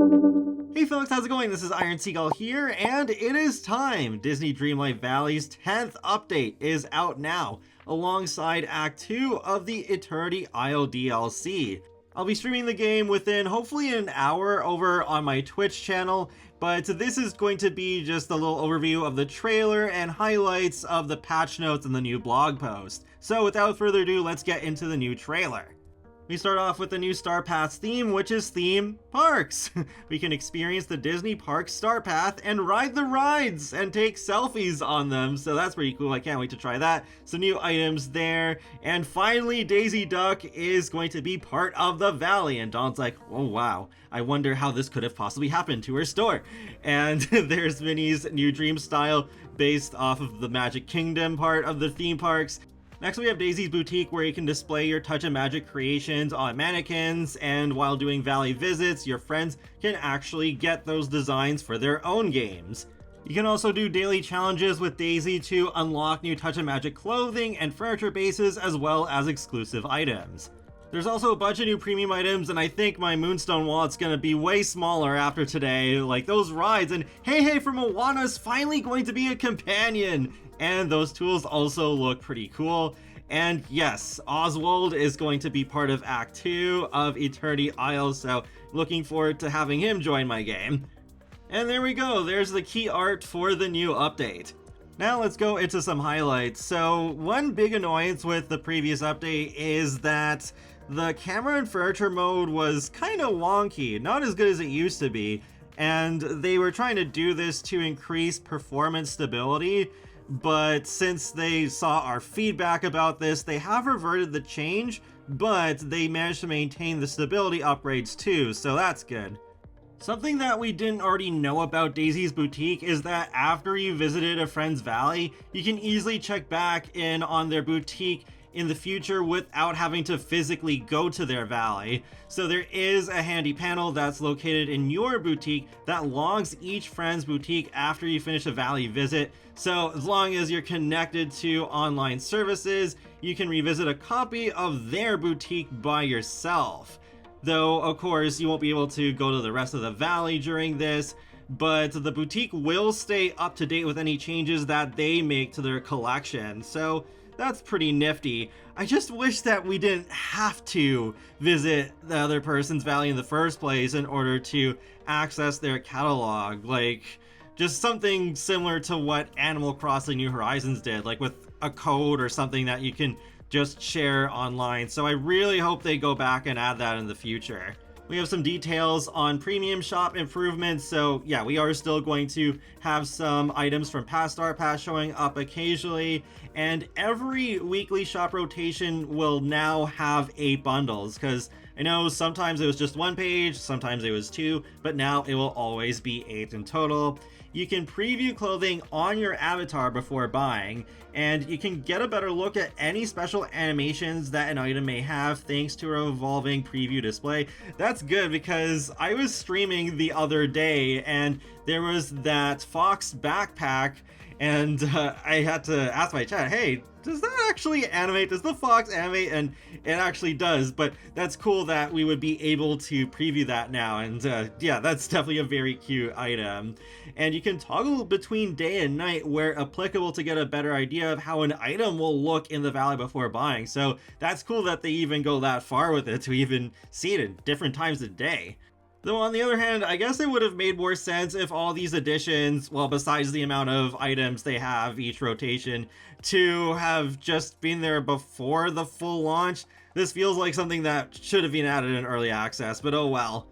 Hey folks, how's it going? This is Iron Seagull here, and it is time! Disney Dreamlight Valley's 10th update is out now, alongside Act 2 of the Eternity Isle DLC. I'll be streaming the game within hopefully an hour over on my Twitch channel, but this is going to be just a little overview of the trailer and highlights of the patch notes and the new blog post. So without further ado, let's get into the new trailer. We start off with the new Star Path's theme, which is theme parks. We can experience the Disney Parks Star Path and ride the rides and take selfies on them, so that's pretty cool. I can't wait to try that. Some new items there, and finally Daisy Duck is going to be part of the valley, and Dawn's like, oh wow, I wonder how this could have possibly happened to her store. And there's Minnie's new dream style based off of the Magic Kingdom part of the theme parks. Next we have Daisy's Boutique, where you can display your Touch of Magic creations on mannequins, and while doing valley visits, your friends can actually get those designs for their own games. You can also do daily challenges with Daisy to unlock new Touch of Magic clothing and furniture bases, as well as exclusive items. There's also a bunch of new premium items, and I think my Moonstone wallet's gonna be way smaller after today, like those rides, and Hey from Moana's finally going to be a companion! And those tools also look pretty cool. And yes, Oswald is going to be part of Act 2 of Eternity Isle, so looking forward to having him join my game. And there we go, there's the key art for the new update. Now let's go into some highlights. So one big annoyance with the previous update is that the camera and furniture mode was kind of wonky, not as good as it used to be. And they were trying to do this to increase performance stability. But since they saw our feedback about this, they have reverted the change, but they managed to maintain the stability upgrades too, so that's good. Something that we didn't already know about Daisy's Boutique is that after you visited a friend's valley, you can easily check back in on their boutique in the future without having to physically go to their valley. So there is a handy panel that's located in your boutique that logs each friend's boutique after you finish a valley visit. So as long as you're connected to online services, you can revisit a copy of their boutique by yourself. Though, of course, you won't be able to go to the rest of the valley during this, but the boutique will stay up to date with any changes that they make to their collection. So that's pretty nifty. I just wish that we didn't have to visit the other person's valley in the first place in order to access their catalog. Like, just something similar to what Animal Crossing New Horizons did, like with a code or something that you can just share online. So I really hope they go back and add that in the future. We have some details on premium shop improvements, so yeah, we are still going to have some items from past Star Pass showing up occasionally, and every weekly shop rotation will now have 8 bundles, because I know sometimes it was just 1 page, sometimes it was 2, but now it will always be 8 in total. You can preview clothing on your avatar before buying, and you can get a better look at any special animations that an item may have thanks to a evolving preview display. That's good, because I was streaming the other day and there was that fox backpack, and I had to ask my chat, hey, does that actually animate? Does the fox animate? And it actually does, but that's cool that we would be able to preview that now, and yeah, that's definitely a very cute item. And you can toggle between day and night where applicable to get a better idea of how an item will look in the valley before buying, so that's cool that they even go that far with it to even see it at different times of day. Though on the other hand, I guess it would have made more sense if all these additions, well, besides the amount of items they have each rotation, to have just been there before the full launch. This feels like something that should have been added in early access, but oh well.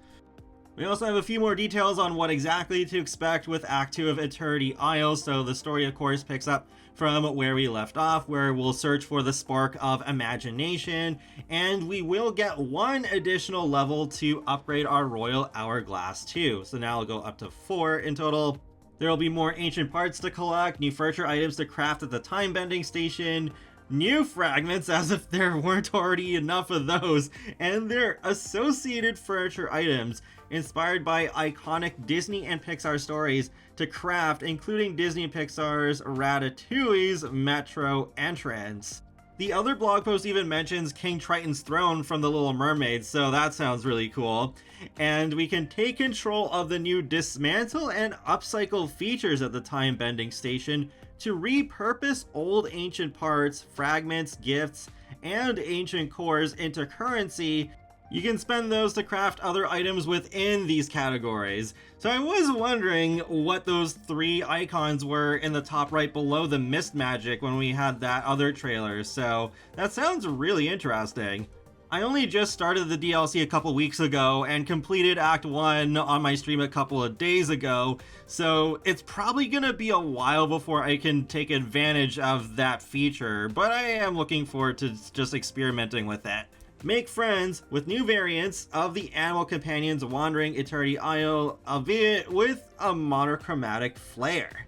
We also have a few more details on what exactly to expect with Act 2 of Eternity Isle, so the story of course picks up from where we left off, where we'll search for the spark of imagination, and we will get 1 additional level to upgrade our Royal Hourglass too, so now it'll go up to 4 in total. There will be more ancient parts to collect, new furniture items to craft at the time bending station, new fragments as if there weren't already enough of those, and their associated furniture items inspired by iconic Disney and Pixar stories to craft, including Disney and Pixar's Ratatouille's Metro entrance. The other blog post even mentions King Triton's throne from The Little Mermaid, so that sounds really cool. And we can take control of the new dismantle and upcycle features at the time bending station to repurpose old ancient parts, fragments, gifts, and ancient cores into currency. You can spend those to craft other items within these categories. So I was wondering what those 3 icons were in the top right below the mist magic when we had that other trailer, so that sounds really interesting. I only just started the DLC a couple weeks ago and completed Act 1 on my stream a couple of days ago, so it's probably gonna be a while before I can take advantage of that feature, but I am looking forward to just experimenting with it. Make friends with new variants of the animal companions wandering Eternity Isle, albeit with a monochromatic flair.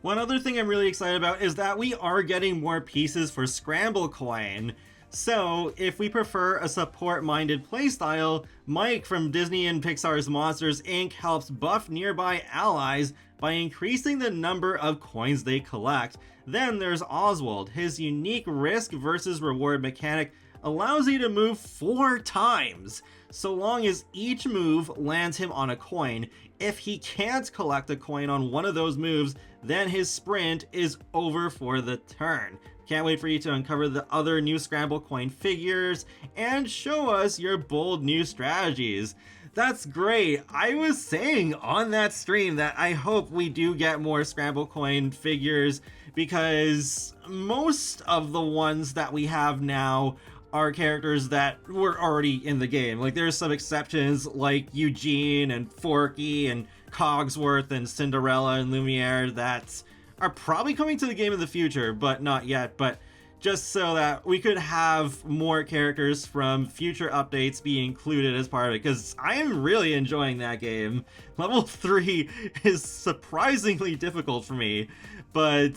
One other thing I'm really excited about is that we are getting more pieces for Scramble Coin. So, if we prefer a support-minded playstyle, Mike from Disney and Pixar's Monsters, Inc. helps buff nearby allies by increasing the number of coins they collect. Then there's Oswald. His unique risk versus reward mechanic allows you to move 4 times, so long as each move lands him on a coin. If he can't collect a coin on one of those moves, then his sprint is over for the turn. Can't wait for you to uncover the other new Scramble Coin figures and show us your bold new strategies. That's great. I was saying on that stream that I hope we do get more Scramble Coin figures, because most of the ones that we have now are characters that were already in the game. Like, there's some exceptions like Eugene and Forky and Cogsworth and Cinderella and Lumiere that are probably coming to the game in the future, but not yet. But just so that we could have more characters from future updates be included as part of it, because I am really enjoying that game. Level 3 is surprisingly difficult for me, but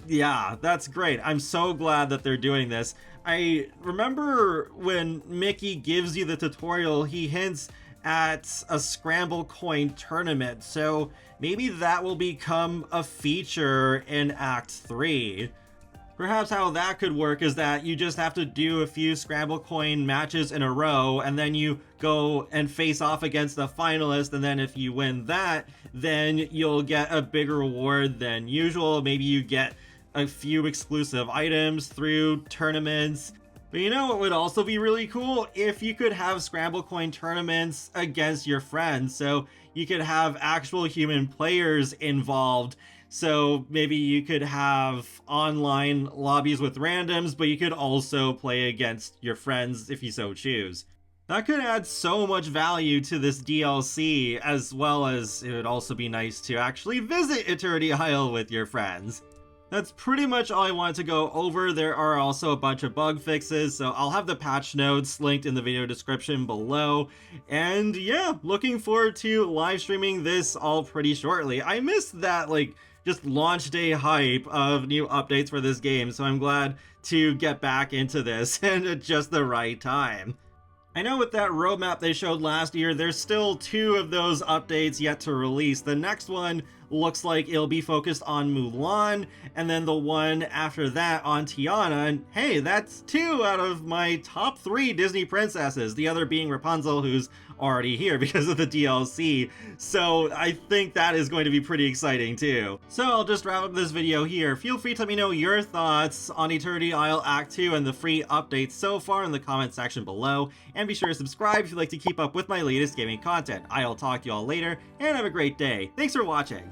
yeah, that's great. I'm so glad that they're doing this. I remember when Mickey gives you the tutorial, he hints at a Scramble Coin tournament, so maybe that will become a feature in Act 3. Perhaps how that could work is that you just have to do a few Scramble Coin matches in a row, and then you go and face off against the finalist, and then if you win that, then you'll get a bigger reward than usual. Maybe you get a few exclusive items through tournaments. But you know what would also be really cool? If you could have Scramble Coin tournaments against your friends, so you could have actual human players involved. So maybe you could have online lobbies with randoms, but you could also play against your friends if you so choose. That could add so much value to this DLC, as well as it would also be nice to actually visit Eternity Isle with your friends. That's pretty much all I wanted to go over. There are also a bunch of bug fixes, so I'll have the patch notes linked in the video description below. And yeah, looking forward to live streaming this all pretty shortly. I missed that, like, just launch day hype of new updates for this game, so I'm glad to get back into this and at just the right time. I know with that roadmap they showed last year, there's still 2 of those updates yet to release. The next one looks like it'll be focused on Mulan, and then the one after that on Tiana. And hey, that's 2 out of my top 3 Disney princesses, the other being Rapunzel, who's already here because of the DLC. So I think that is going to be pretty exciting too. So I'll just wrap up this video here. Feel free to let me know your thoughts on Eternity Isle Act 2 and the free updates so far in the comment section below, and be sure to subscribe if you'd like to keep up with my latest gaming content. I'll talk to you all later, and have a great day. Thanks for watching.